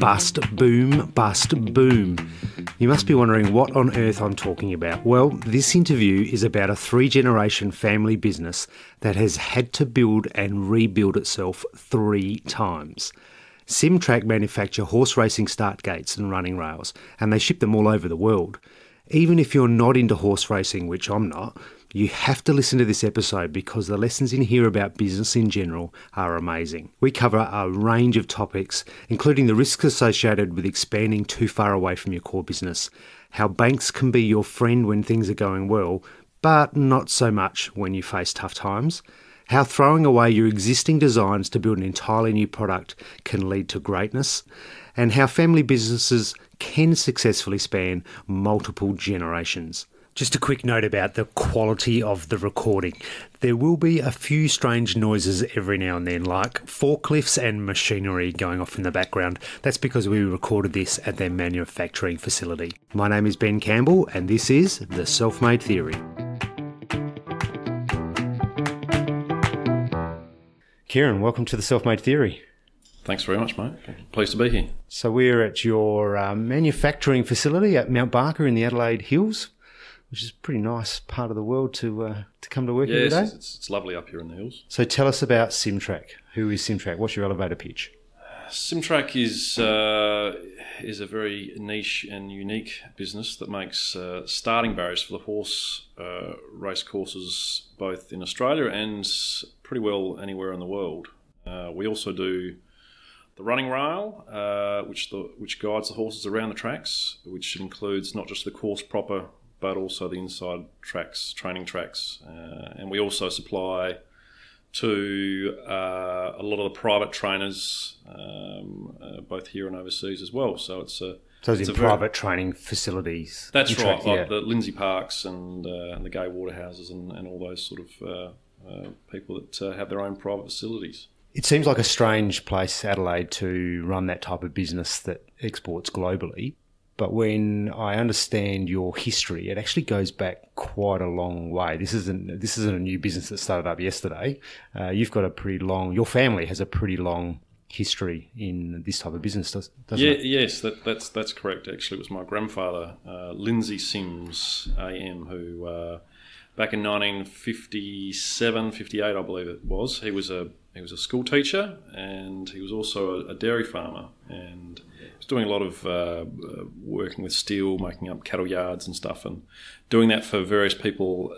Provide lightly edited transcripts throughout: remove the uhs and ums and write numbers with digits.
Bust, boom, bust, boom. You must be wondering what on earth I'm talking about. Well, this interview is about a 3-generation family business that has had to build and rebuild itself 3 times. Simtrack manufacture horse racing start gates and running rails, and they ship them all over the world. Even if you're not into horse racing, which I'm not, you have to listen to this episode because the lessons in here about business in general are amazing. We cover a range of topics, including the risks associated with expanding too far away from your core business, how banks can be your friend when things are going well, but not so much when you face tough times, how throwing away your existing designs to build an entirely new product can lead to greatness, and how family businesses can successfully span multiple generations. Just a quick note about the quality of the recording. There will be a few strange noises every now and then, like forklifts and machinery going off in the background. That's because we recorded this at their manufacturing facility. My name is Ben Campbell, and this is The Self-Made Theory. Kieren, welcome to The Self-Made Theory. Thanks very much, mate. Pleased to be here. So we're at your manufacturing facility at Mount Barker in the Adelaide Hills, which is a pretty nice part of the world to come to work every day. It's lovely up here in the hills. So tell us about Simtrack. Who is Simtrack? What's your elevator pitch? Simtrack is a very niche and unique business that makes starting barriers for the horse race courses both in Australia and pretty well anywhere in the world. We also do the running rail, which guides the horses around the tracks, which includes not just the course proper, but also the inside tracks, training tracks. And we also supply to a lot of the private trainers, both here and overseas as well. So it's private training facilities. That's right, like the Lindsay Parks and the Gay Waterhouses and all those sort of people that have their own private facilities. It seems like a strange place, Adelaide, to run that type of business that exports globally. But when I understand your history, it actually goes back quite a long way. This isn't a new business that started up yesterday. You've got your family has a pretty long history in this type of business, doesn't it? Yes, that's correct. Actually, it was my grandfather, Kieren Sims, AM, who back in 1957, 58, I believe it was, he was a school teacher, and he was also a dairy farmer, and he was doing a lot of working with steel, making up cattle yards and stuff, and doing that for various people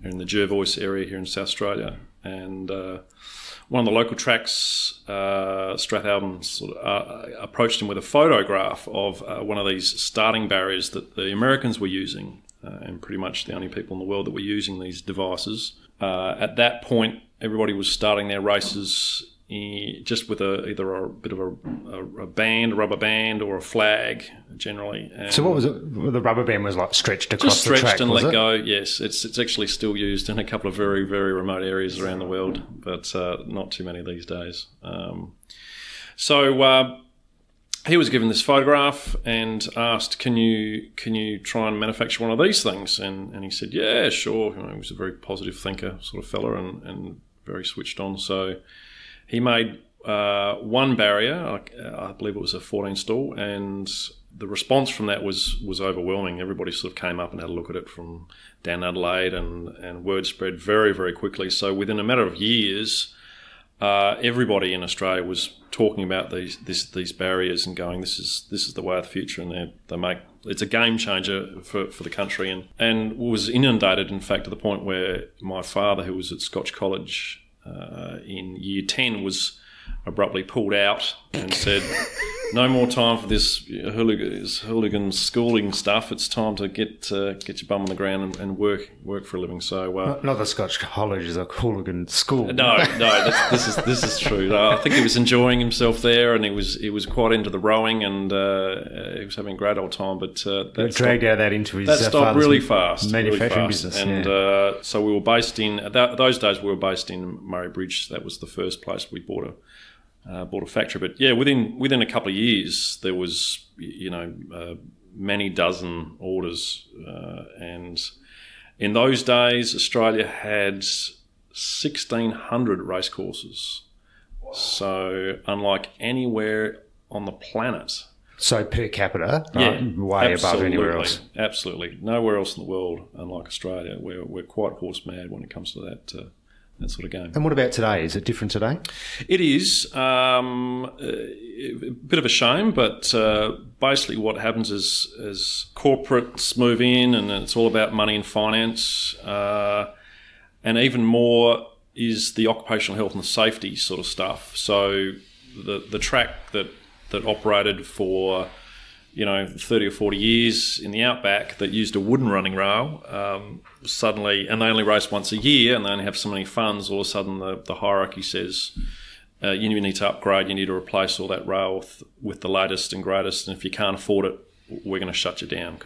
in the Jervois area here in South Australia. And one of the local tracks, Strathalbyn, approached him with a photograph of one of these starting barriers that the Americans were using, and pretty much the only people in the world that were using these devices. At that point, everybody was starting their races just with either a bit of a band, a rubber band, or a flag, generally. And so what was it? The rubber band was like stretched across the track, just stretched and let go, yes. It's actually still used in a couple of very, very remote areas around the world, but not too many these days. So he was given this photograph and asked, can you try and manufacture one of these things? And he said, yeah, sure. He was a very positive thinker sort of fella and very switched on. So he made one barrier, I believe it was a 14 stall, and the response from that was overwhelming. Everybody sort of came up and had a look at it from down Adelaide, and word spread very, very quickly. So within a matter of years, everybody in Australia was talking about these barriers and going, this is the way of the future, and it's a game changer for the country, and was inundated, in fact, to the point where my father, who was at Scotch College in year 10, was abruptly pulled out and said, no more time for this hooligan schooling stuff. It's time to get your bum on the ground and work for a living. So not the Scotch College is a hooligan school. No, this is true. I think he was enjoying himself there, and he was quite into the rowing, and he was having a great old time. But that dragged out that into his that stopped really fast, manufacturing business. And so we were based in those days. We were based in Murray Bridge. That was the first place we bought a factory. But yeah, within a couple of years, there was many dozen orders, and in those days, Australia had 1,600 race courses. Wow. So unlike anywhere on the planet. So per capita, way above anywhere else. Absolutely. Nowhere else in the world, unlike Australia, we're quite horse mad when it comes to that sort of game. And what about today? Is it different today? It is. A bit of a shame, but basically what happens is as corporates move in and it's all about money and finance, and even more is the occupational health and safety sort of stuff. So the track that operated for 30 or 40 years in the outback that used a wooden running rail, suddenly, and they only race once a year and they only have so many funds, all of a sudden the hierarchy says you need to upgrade, you need to replace all that rail with the latest and greatest, and if you can't afford it, we're going to shut you down.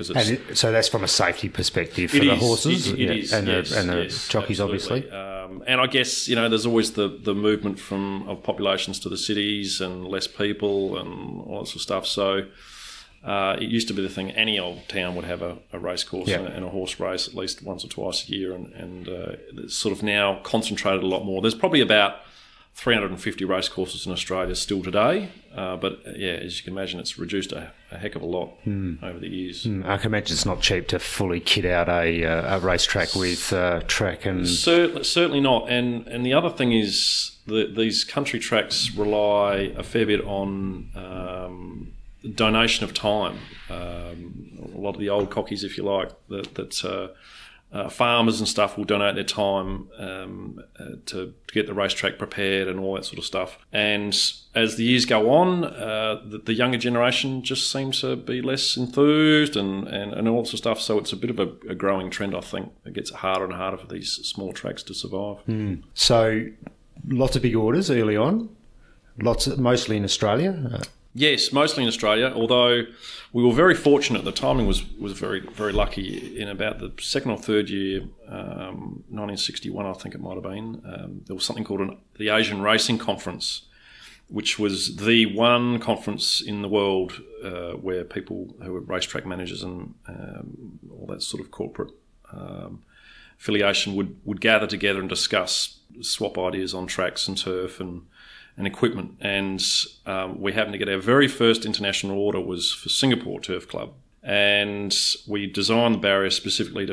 So that's from a safety perspective for the horses and the jockeys, absolutely. Obviously. And I guess, there's always the movement of populations to the cities and less people and all that sort of stuff. So it used to be the thing, any old town would have a race course and a horse race at least once or twice a year, and it's sort of now concentrated a lot more. There's probably about 350 race courses in Australia still today, but as you can imagine, it's reduced a heck of a lot over the years. I can imagine it's not cheap to fully kit out a racetrack with track and... Certainly not. And the other thing is that these country tracks rely a fair bit on donation of time. A lot of the old cockies, if you like, that farmers and stuff will donate their time to get the racetrack prepared and all that sort of stuff. And as the years go on, the younger generation just seems to be less enthused and all sorts of stuff. So it's a bit of a growing trend, I think. It gets harder and harder for these small tracks to survive. So lots of big orders early on, mostly in Australia. Yes, mostly in Australia, although we were very fortunate. The timing was very, very lucky. In about the second or third year, 1961, I think it might have been, there was something called the Asian Racing Conference, which was the one conference in the world where people who were racetrack managers and all that sort of corporate affiliation would gather together and discuss, swap ideas on tracks and turf and equipment. And we happened to get our very first international order was for Singapore Turf Club, and we designed the barrier specifically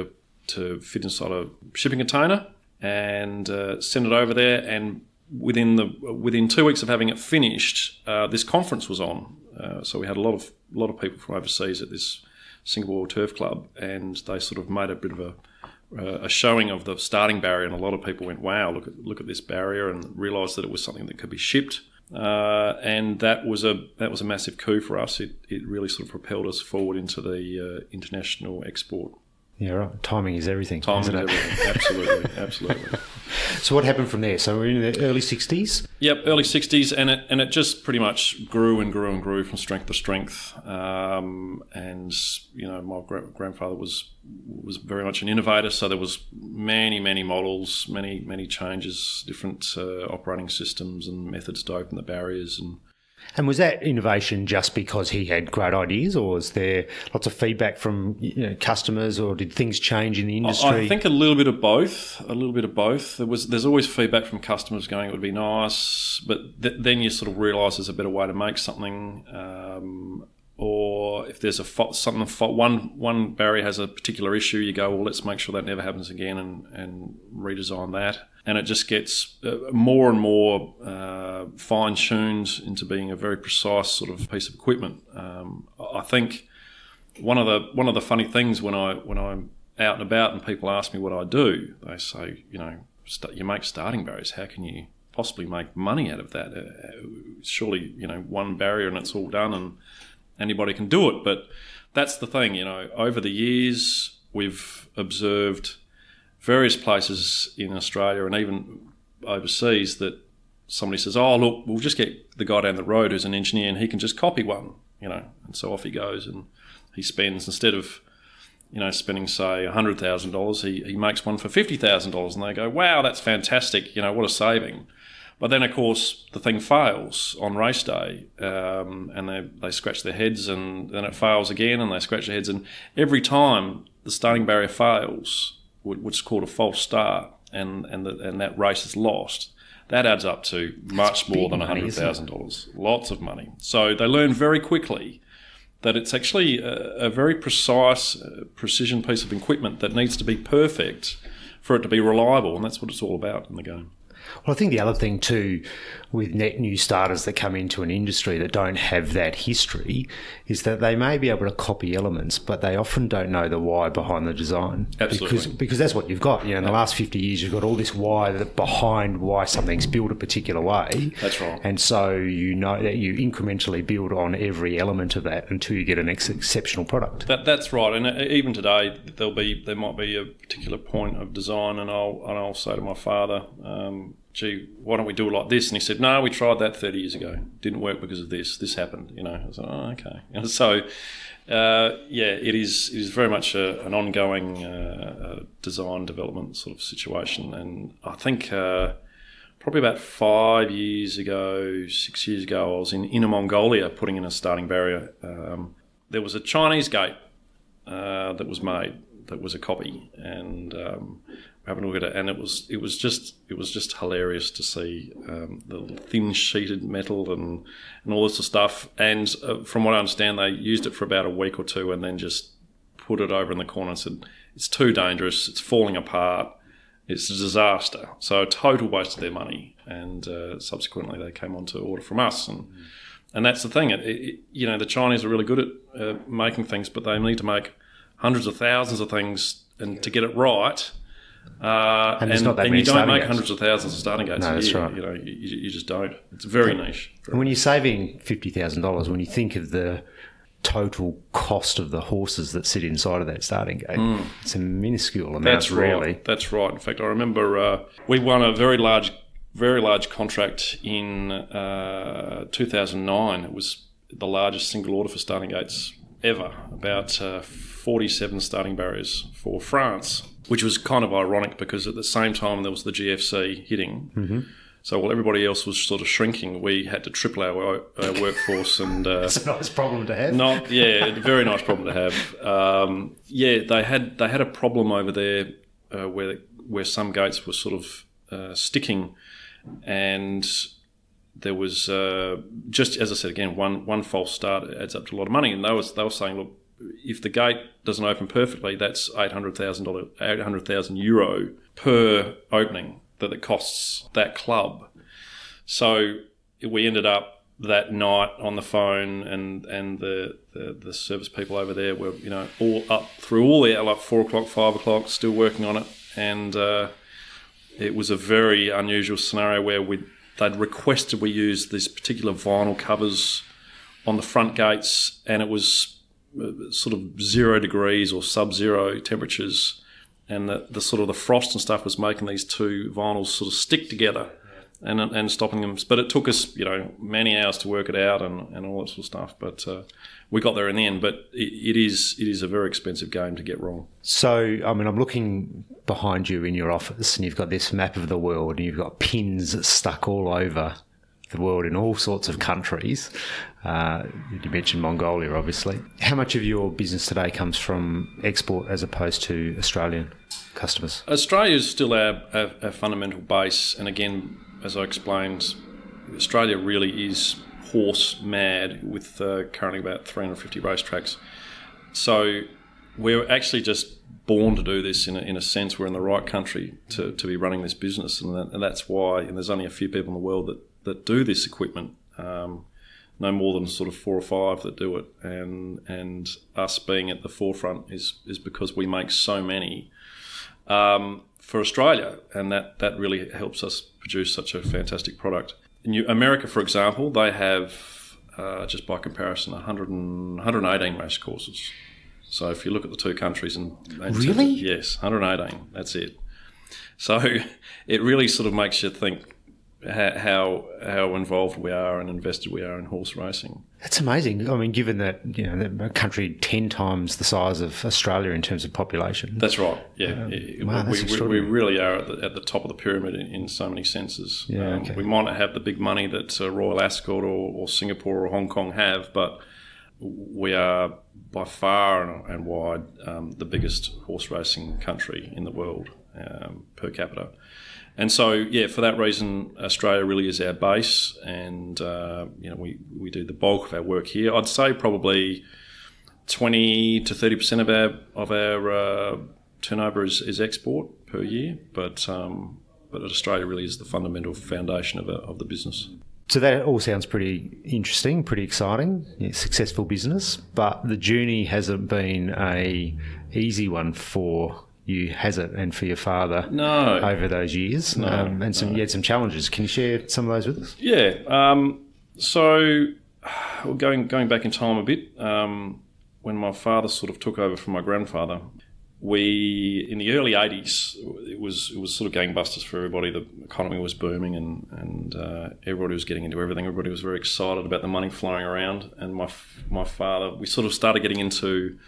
to fit inside a shipping container and send it over there. And within 2 weeks of having it finished, this conference was on. So we had a lot of people from overseas at this Singapore Turf Club, and they sort of made a bit of a showing of the starting barrier, and a lot of people went, "Wow, look at this barrier," and realised that it was something that could be shipped. And that was a massive coup for us. It really sort of propelled us forward into the international export. Yeah, right. Timing is everything. Timing is everything. Absolutely. So what happened from there? So we're in the early 60s? Yep, early 60s, and it just pretty much grew and grew and grew from strength to strength. And my grandfather was very much an innovator, so there was many models, many changes, different operating systems and methods to open the barriers. And was that innovation just because he had great ideas, or was there lots of feedback from customers, or did things change in the industry? I think a little bit of both. There's always feedback from customers going, it would be nice, but then you sort of realise there's a better way to make something, or if there's one barrier has a particular issue, you go, well, let's make sure that never happens again and redesign that. And it just gets more and more fine-tuned into being a very precise sort of piece of equipment. I think one of the funny things when I'm out and about and people ask me what I do, they say, you make starting barriers. How can you possibly make money out of that? Surely, one barrier and it's all done and anybody can do it. But that's the thing, over the years we've observed various places in Australia and even overseas that somebody says, oh, look, we'll just get the guy down the road who's an engineer and he can just copy one, and so off he goes and he spends, instead of, spending, say, $100,000, he makes one for $50,000 and they go, wow, that's fantastic, what a saving. But then, of course, the thing fails on race day and they scratch their heads, and then it fails again and they scratch their heads, and every time the starting barrier fails, which is called a false start, and that race is lost, that adds up to much more than $100,000. Lots of money. So they learn very quickly that it's actually a very precise, precision piece of equipment that needs to be perfect for it to be reliable, and that's what it's all about in the game. Well, I think the other thing too, with net new starters that come into an industry that don't have that history, is that they may be able to copy elements, but they often don't know the why behind the design. Absolutely. Because that's what you've got. In the last 50 years, you've got all this why behind why something's built a particular way. That's right. And so you know that you incrementally build on every element of that until you get an exceptional product. That's right. And even today, there might be a particular point of design, and I'll say to my father, gee, why don't we do it like this? And he said, no, we tried that 30 years ago. Didn't work because of this. This happened. I was like, oh, okay. And so, it is very much an ongoing design development sort of situation. And I think probably about 5 years ago, 6 years ago, I was in Inner Mongolia putting in a starting barrier. There was a Chinese gate that was made that was a copy, and having a look at it, and it was just hilarious to see the thin sheeted metal and all this sort of stuff. And from what I understand, they used it for about a week or two, and then just put it over in the corner and said, "It's too dangerous. It's falling apart. It's a disaster." So a total waste of their money. And subsequently, they came on to order from us, and that's the thing. The Chinese are really good at making things, but they need to make hundreds of thousands of things, and to get it right. And you don't make hundreds of thousands of starting gates. No, that's right. You just don't. It's very niche. And when you're saving $50,000, when you think of the total cost of the horses that sit inside of that starting gate, it's a minuscule amount. That's really. Right. That's right. In fact, I remember we won a very large contract in 2009. It was the largest single order for starting gates ever, about 47 starting barriers for France, which was kind of ironic because at the same time there was the GFC hitting. Mm-hmm. So while everybody else was sort of shrinking, we had to triple our workforce. And it's a nice problem to have. A very nice problem to have. They had a problem over there where some gates were sort of sticking, and there was just, as I said again, one false start adds up to a lot of money. And they were saying, look, if the gate doesn't open perfectly, that's €800,000 per opening that it costs that club. So we ended up that night on the phone, and the service people over there were all up through all the like 4 o'clock, 5 o'clock, still working on it, and it was a very unusual scenario where they'd requested we use these particular vinyl covers on the front gates, and it was sort of 0 degrees or sub-zero temperatures, and the sort of the frost and stuff was making these two vinyls sort of stick together and stopping them. But it took us many hours to work it out and all that sort of stuff. But we got there in the end. But it is a very expensive game to get wrong. So, I mean, I'm looking behind you in your office, and you've got this map of the world, and you've got pins stuck all over the world in all sorts of countries. You mentioned Mongolia, obviously. How much of your business today comes from export as opposed to Australian customers? Australia is still our fundamental base, and again, as I explained, Australia really is horse mad with currently about 350 racetracks. So we're actually just born to do this in a sense. We're in the right country to be running this business, and that's why. And there's only a few people in the world that do this equipment. No more than sort of 4 or 5 that do it, and us being at the forefront is because we make so many for Australia, and that really helps us produce such a fantastic product. In America, for example, they have just by comparison 118 race courses. So if you look at the two countries and really, yes, 118. That's it. So it really sort of makes you think how involved we are and invested we are in horse racing. That's amazing. I mean, given that a country 10 times the size of Australia in terms of population. That's right. Yeah, wow, we really are at the top of the pyramid in so many senses. Yeah, okay. We might not have the big money that Royal Ascot or Singapore or Hong Kong have, but we are by far and wide the biggest horse racing country in the world. per capita. And so, yeah, for that reason, Australia really is our base, and we do the bulk of our work here. I'd say probably 20 to 30% of our turnover is export per year, but Australia really is the fundamental foundation of the business. So that all sounds pretty interesting, pretty exciting, successful business, but the journey hasn't been a easy one for you, has it, and for your father? No. Over those years? You had some challenges. Can you share some of those with us? Yeah. So going back in time a bit, when my father sort of took over from my grandfather, in the early 80s, it was sort of gangbusters for everybody. The economy was booming, and everybody was getting into everything. Everybody was very excited about the money flowing around. And my father, we sort of started getting into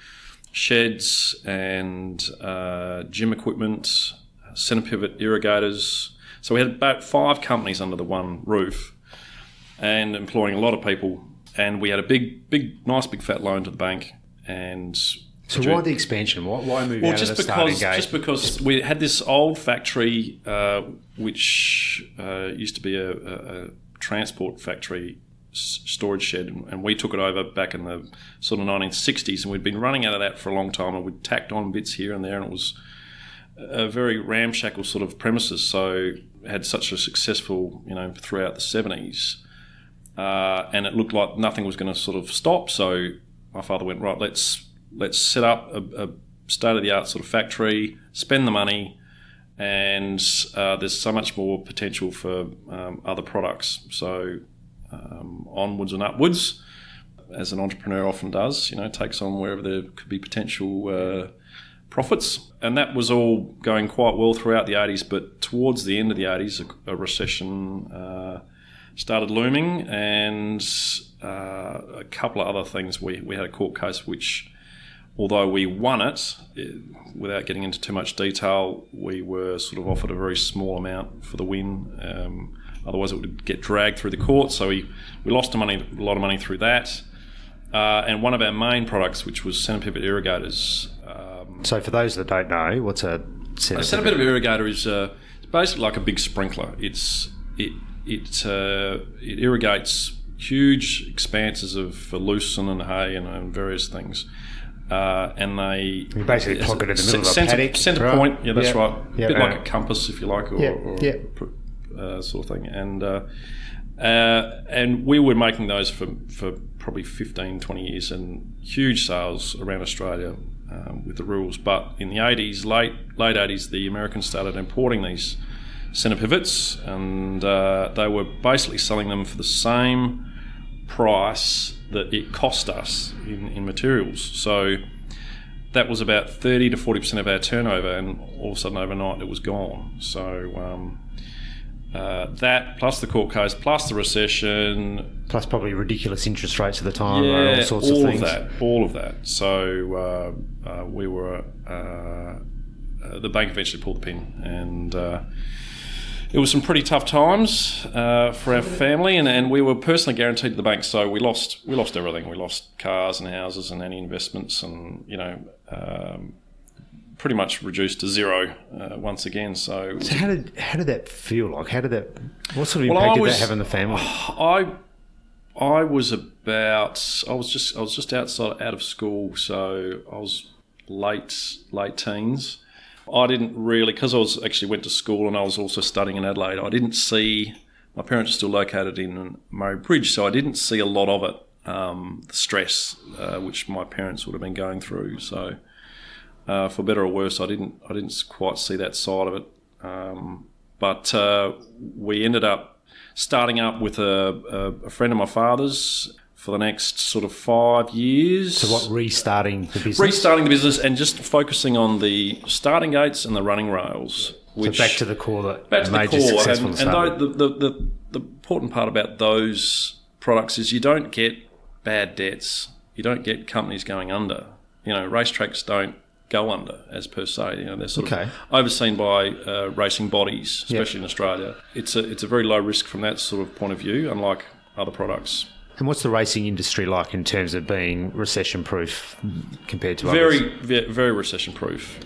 sheds and gym equipment, centre pivot irrigators. So we had about 5 companies under the one roof, and employing a lot of people. And we had a nice big fat loan to the bank. And so why the expansion? Why move out of the starting gate? Just because we had this old factory, which used to be a transport factory, storage shed, and we took it over back in the sort of 1960s, and we'd been running out of that for a long time, and we'd tacked on bits here and there, and it was a very ramshackle sort of premises. So it had such a successful, throughout the 70s, and it looked like nothing was going to sort of stop. So my father went, right, let's set up a state-of-the-art sort of factory, spend the money, and there's so much more potential for other products. So onwards and upwards, as an entrepreneur often does, takes on wherever there could be potential profits. And that was all going quite well throughout the 80s, but towards the end of the 80s, a recession started looming, and a couple of other things. We had a court case which, although we won it, without getting into too much detail, we were sort of offered a very small amount for the win. Otherwise, it would get dragged through the court. So we lost a lot of money through that. And one of our main products, which was centre pivot irrigators. So for those that don't know, what's a centre pivot irrigator is basically like a big sprinkler. It irrigates huge expanses of lucerne and hay and various things. And they basically plug it in the middle of a paddock. Centre point, yeah, that's right. A bit like a compass, if you like, or sort of thing. And we were making those for probably 15, 20 years, and huge sales around Australia with the rules. But in the 80s, late 80s, the Americans started importing these centre pivots, and they were basically selling them for the same price that it cost us in materials. So that was about 30 to 40% of our turnover, and all of a sudden overnight it was gone. So that, plus the court case, plus the recession, plus probably ridiculous interest rates at the time, all sorts of things. All of that. So we were the bank eventually pulled the pin, and it was some pretty tough times for our family, and we were personally guaranteed to the bank, so we lost everything. We lost cars and houses and any investments, and pretty much reduced to zero once again. So how did that feel like? What sort of impact did that have on the family? I was just out of school, so I was late teens. I didn't really, because I actually went to school and I was also studying in Adelaide, I didn't see, my parents are still located in Murray Bridge, so I didn't see a lot of it, the stress which my parents would have been going through. So for better or worse, I didn't quite see that side of it. But we ended up starting up with a friend of my father's for the next sort of 5 years. So what, restarting the business? Restarting the business and just focusing on the starting gates and the running rails. So back to the core that made you successful. And the important part about those products is you don't get bad debts. You don't get companies going under. Racetracks don't go under as per se. They're sort of overseen by racing bodies, especially in Australia. It's a very low risk from that sort of point of view, unlike other products. And what's the racing industry like in terms of being recession-proof compared to others? Very recession-proof.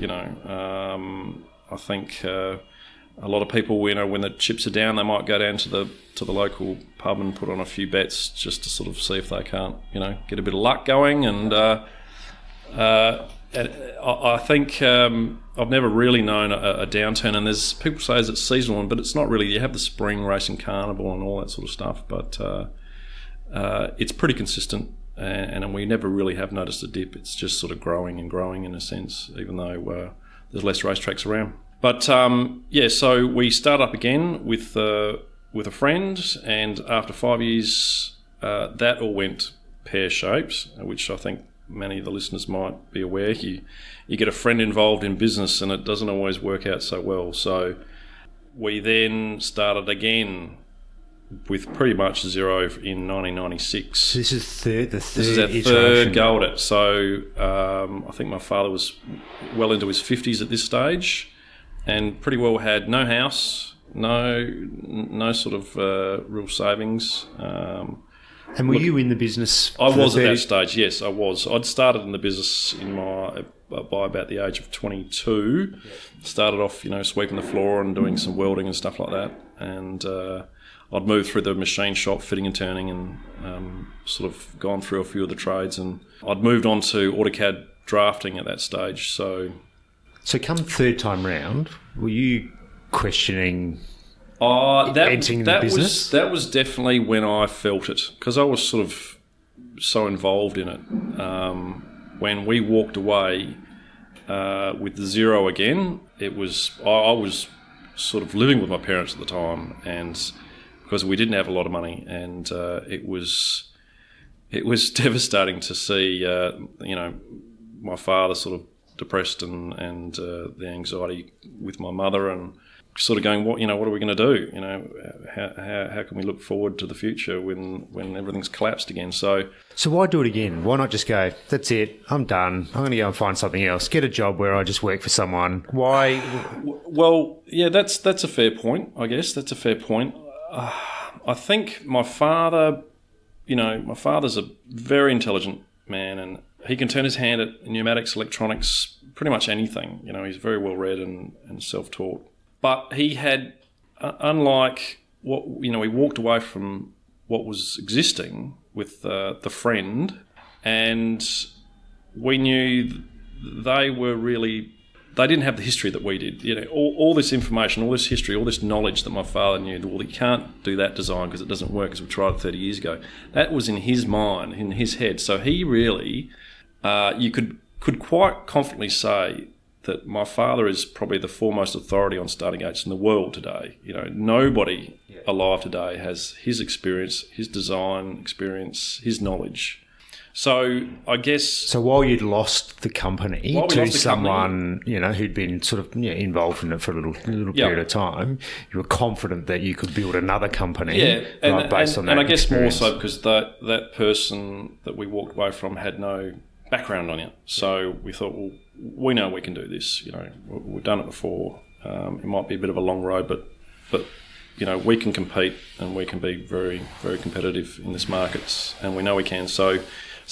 I think a lot of people, you know, when the chips are down, they might go down to the local pub and put on a few bets just to sort of see if they can't, you know, get a bit of luck going. And I think I've never really known a downturn. And there's people say it's seasonal, but it's not really. You have the spring racing carnival and all that sort of stuff, but it's pretty consistent. And we never really have noticed a dip. It's just sort of growing and growing in a sense, even though there's less racetracks around. But yeah, so we start up again with a friend, and after 5 years, that all went pear-shaped, which I think many of the listeners might be aware. You get a friend involved in business, and it doesn't always work out so well. So we then started again with pretty much zero in 1996. So this is This is our third go at it. So I think my father was well into his 50s at this stage, and pretty well had no house, no sort of real savings. And were you in the business? I was at that stage. Yes, I was. I'd started in the business by about the age of 22. Yep. Started off, you know, sweeping the floor and doing some welding and stuff like that, and I'd moved through the machine shop, fitting and turning, and sort of gone through a few of the trades. And I'd moved on to AutoCAD drafting at that stage. So come third time round, were you questioning entering the business? That was definitely when I felt it, because I was sort of so involved in it. When we walked away with the zero again, it was I was sort of living with my parents at the time, and because we didn't have a lot of money, and it was devastating to see you know, my father sort of depressed and the anxiety with my mother, and sort of going, what are we going to do? You know, how can we look forward to the future when everything's collapsed again? So why do it again? Why not just go, that's it, I'm done, I'm going to go and find something else, get a job where I just work for someone? Why? Well, yeah, that's a fair point, I guess. That's a fair point. I think my father, you know, my father's a very intelligent man, and he can turn his hand at pneumatics, electronics, pretty much anything. You know, he's very well read and self-taught. But he had, unlike what, you know, he walked away from what was existing with the friend, and we knew they didn't have the history that we did. You know, all this information, all this history, all this knowledge that my father knew, well, he can't do that design because it doesn't work as we tried it 30 years ago. That was in his mind, in his head. So he really, you could quite confidently say that my father is probably the foremost authority on starting gates in the world today. You know, nobody alive today has his experience, his design experience, his knowledge. So I guess... So while you'd lost the company to someone, you know, who'd been sort of involved in it for a little period of time, you were confident that you could build another company based on that. And I guess more so because that person that we walked away from had no background on it. So we thought, well, we know we can do this. You know, we've done it before. It might be a bit of a long road, but you know, we can compete and we can be very, very competitive in this market, and we know we can. So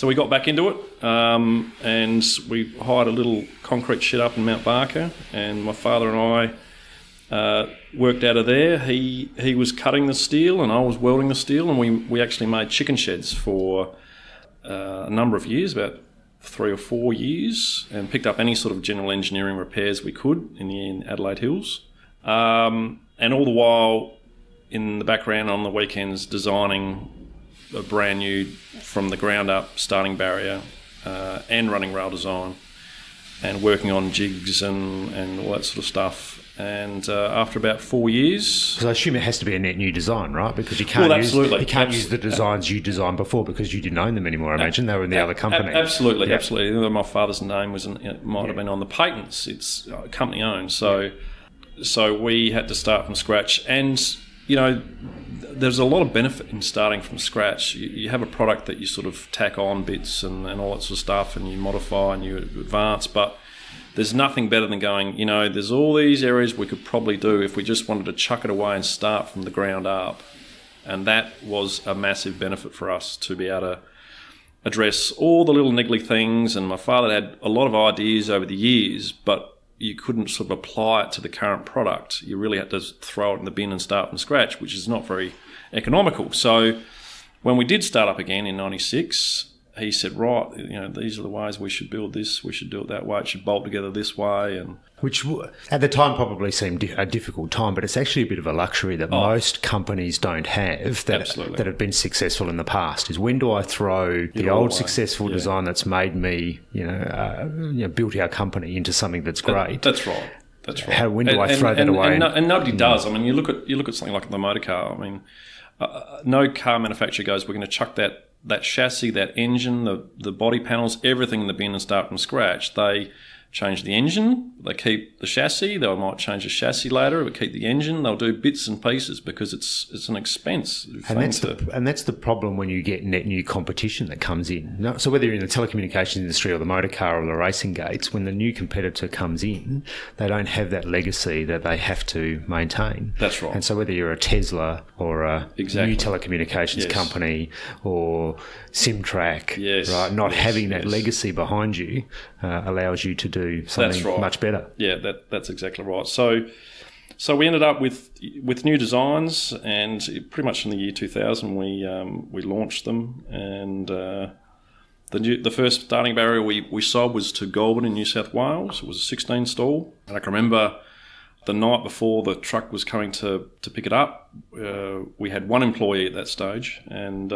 we got back into it, and we hired a little concrete shed up in Mount Barker, and my father and I worked out of there. He was cutting the steel and I was welding the steel, and we actually made chicken sheds for a number of years, about 3 or 4 years, and picked up any sort of general engineering repairs we could in Adelaide Hills. And all the while, in the background on the weekends, designing a brand new, from the ground up, starting barrier and running rail design, and working on jigs and all that sort of stuff. And after about 4 years... Because I assume it has to be a net new design, right? Because you can't use the designs you designed before because you didn't own them anymore, I imagine. They were in the other company. Absolutely. My father's name might have been on the patents. It's company owned. So we had to start from scratch. And, you know, there's a lot of benefit in starting from scratch. You have a product that you sort of tack on bits and all that sort of stuff, and you modify and you advance, but there's nothing better than going, you know, there's all these areas we could probably do if we just wanted to chuck it away and start from the ground up. And that was a massive benefit for us, to be able to address all the little niggly things. And my father had a lot of ideas over the years, but you couldn't sort of apply it to the current product. You really had to throw it in the bin and start from scratch, which is not very economical. So when we did start up again in 96, he said, right, these are the ways we should build this. We should do it that way. It should bolt together this way. And which at the time probably seemed a difficult time, but it's actually a bit of a luxury that most companies don't have that have been successful in the past. Is when do I throw the old successful design that's made me, built our company into something that's great? That's right. That's right. When do I throw that away? And nobody does. I mean, you look at something like the motor car. I mean, no car manufacturer goes, we're going to chuck that chassis, that engine, the body panels, everything in the bin and start from scratch. They change the engine, they keep the chassis, they might change the chassis later, but keep the engine. They'll do bits and pieces because it's an expense. And that's the problem when you get net new competition that comes in. So whether you're in the telecommunications industry or the motor car or the racing gates, when the new competitor comes in, they don't have that legacy that they have to maintain. That's right. And so whether you're a Tesla or a new telecommunications company or Simtrack, right, not having that legacy behind you allows you to do something much better. Yeah, that's exactly right. So we ended up with new designs, and pretty much in the year 2000 we launched them. And the first starting barrier we sold was to Goulburn in New South Wales. It was a 16 stall, and I can remember the night before the truck was coming to pick it up, we had one employee at that stage, and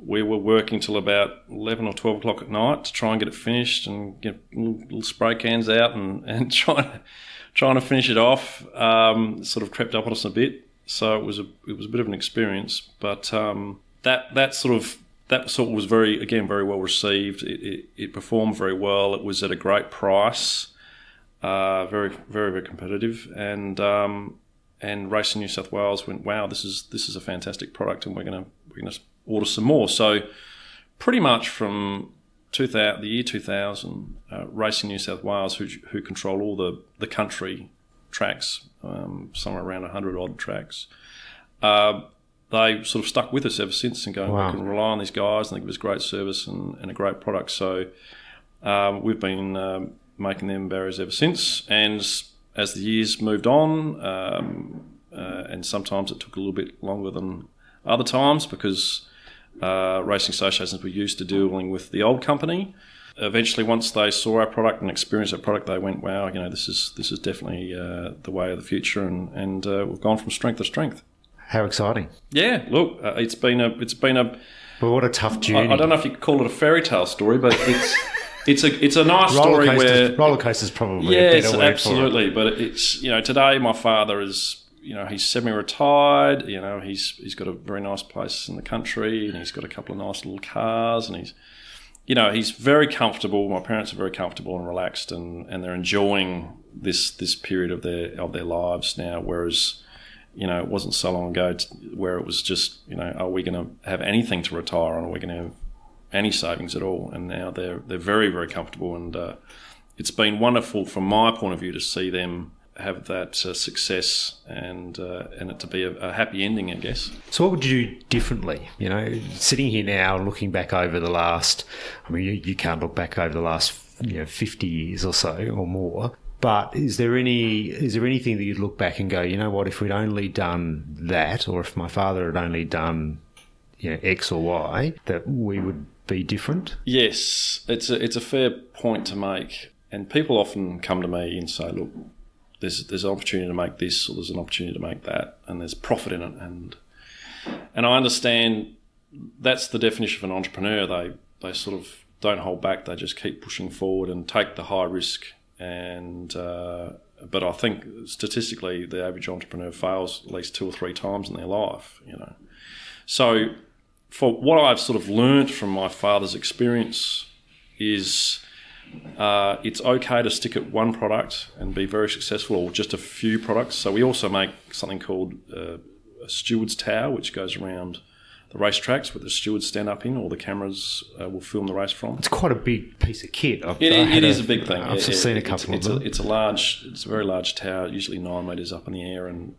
we were working till about 11 or 12 o'clock at night to try and get it finished and get little spray cans out and trying to finish it off. Sort of crept up on us a bit, so it was a bit of an experience. But that sort was very well received. It performed very well. It was at a great price, very very very competitive, and Racing New South Wales went, wow, this is a fantastic product, and we're gonna order some more. So pretty much from the year 2000, Racing New South Wales, who control all the country tracks, somewhere around 100 odd tracks, they sort of stuck with us ever since and going, we can rely on these guys and they give us great service and a great product. So we've been making them barriers ever since. And as the years moved on, and sometimes it took a little bit longer than other times because racing associations were used to dealing with the old company. Eventually, once they saw our product and experienced our product, they went, wow, this is definitely the way of the future, and we've gone from strength to strength. How exciting. Yeah, look, it's been a well, what a tough journey. I don't know if you could call it a fairy tale story, but it's a nice story where roller coaster's probably a better word absolutely. For it. But it's today my father is he's semi-retired. He's got a very nice place in the country, and he's got a couple of nice little cars, and he's very comfortable. My parents are very comfortable and relaxed, and they're enjoying this period of their lives now. Whereas it wasn't so long ago where it was just are we going to have anything to retire on? Are we going to have any savings at all? And now they're very very comfortable, and it's been wonderful from my point of view to see them have that success and it to be a happy ending, I guess. So what would you do differently? Sitting here now, looking back over the last, you can't look back over the last 50 years or so or more. But is there anything that you'd look back and go, what, if we'd only done that, or if my father had only done X or Y, that we would be different? Yes, it's a fair point to make, and people often come to me and say, look, there's an opportunity to make this, or there's an opportunity to make that, and there's profit in it, and I understand that's the definition of an entrepreneur. They sort of don't hold back; they just keep pushing forward and take the high risk. And but I think statistically, the average entrepreneur fails at least 2 or 3 times in their life. So for what I've sort of learnt from my father's experience is. It's okay to stick at one product and be very successful, or just a few products. So we also make something called a steward's tower, which goes around the racetracks where the stewards stand up in, or the cameras will film the race from. It's quite a big piece of kit. It is a big thing. I've seen a couple of them. It's a very large tower, usually 9 metres up in the air, and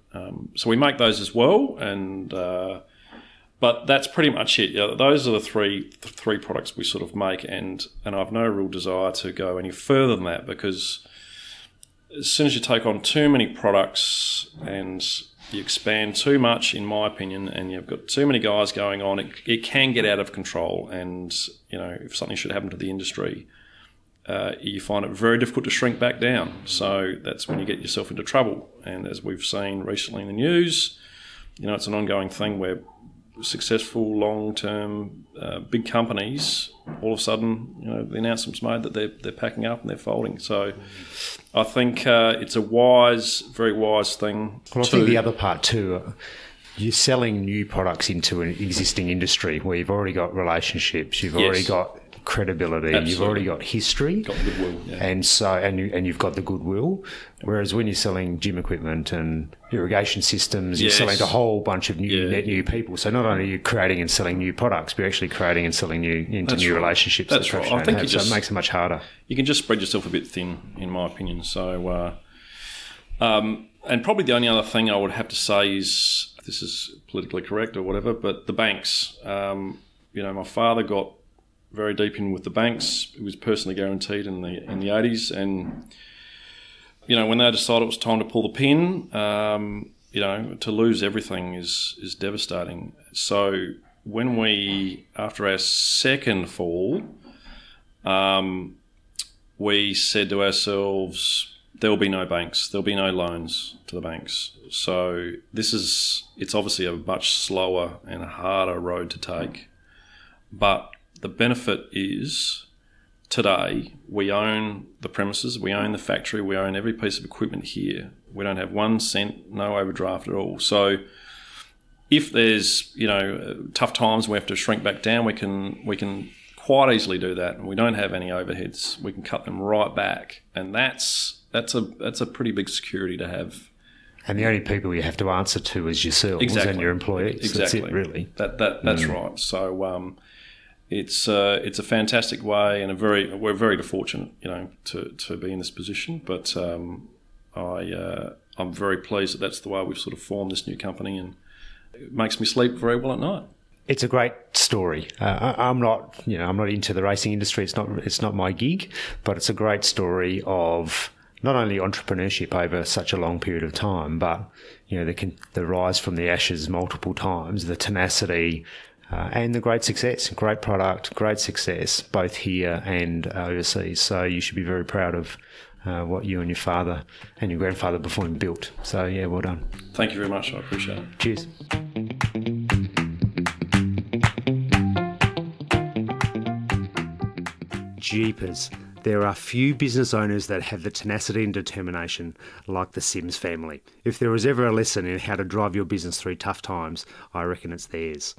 so we make those as well. And but that's pretty much it. Those are the three products we sort of make, and I've no real desire to go any further than that, because as soon as you take on too many products and you expand too much, in my opinion, and you've got too many guys going on, it can get out of control. And, if something should happen to the industry, you find it very difficult to shrink back down. So that's when you get yourself into trouble. And as we've seen recently in the news, it's an ongoing thing where successful, long-term, big companies, all of a sudden, the announcement's made that they're packing up and they're folding. So I think it's a very wise thing. Well, I think the other part too, you're selling new products into an existing industry where you've already got relationships, you've already got credibility, Absolutely. You've already got history, got goodwill, yeah. and you've got the goodwill. Whereas when you're selling gym equipment and irrigation systems, you're selling to a whole bunch of net new people. So not only are you creating and selling new products, but you're actually creating and selling new relationships. That's right. I think so it makes it much harder. You can just spread yourself a bit thin, in my opinion. So, and probably the only other thing I would have to say is, this is politically correct or whatever, but the banks. My father got very deep in with the banks. It was personally guaranteed in the 80s, and when they decided it was time to pull the pin, to lose everything is devastating. So when after our second fall, we said to ourselves, there will be no banks, there'll be no loans to the banks. So it's obviously a much slower and harder road to take, but the benefit is today we own the premises, we own the factory, we own every piece of equipment here. We don't have 1 cent, no overdraft at all. So if there's tough times, we have to shrink back down. We can quite easily do that, and we don't have any overheads. We can cut them right back, and that's a pretty big security to have. And the only people you have to answer to is yourselves and your employees. Exactly. That's it, really. That's right. So. It's a fantastic way, and we're very fortunate, to be in this position. But I'm very pleased that that's the way we've sort of formed this new company, and it makes me sleep very well at night. It's a great story. I'm not into the racing industry. It's not my gig, but it's a great story of not only entrepreneurship over such a long period of time, but the rise from the ashes multiple times, the tenacity. And the great success, great product, great success, both here and overseas. So you should be very proud of what you and your father and your grandfather before him built. So, yeah, well done. Thank you very much. I appreciate it. Cheers. Jeepers. There are few business owners that have the tenacity and determination like the Sims family. If there was ever a lesson in how to drive your business through tough times, I reckon it's theirs.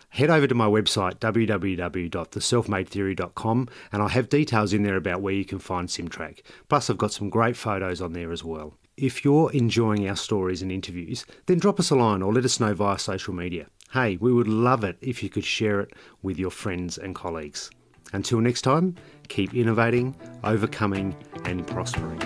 Head over to my website, www.theselfmadetheory.com, and I'll have details in there about where you can find Simtrack. Plus, I've got some great photos on there as well. If you're enjoying our stories and interviews, then drop us a line or let us know via social media. Hey, we would love it if you could share it with your friends and colleagues. Until next time, keep innovating, overcoming, and prospering.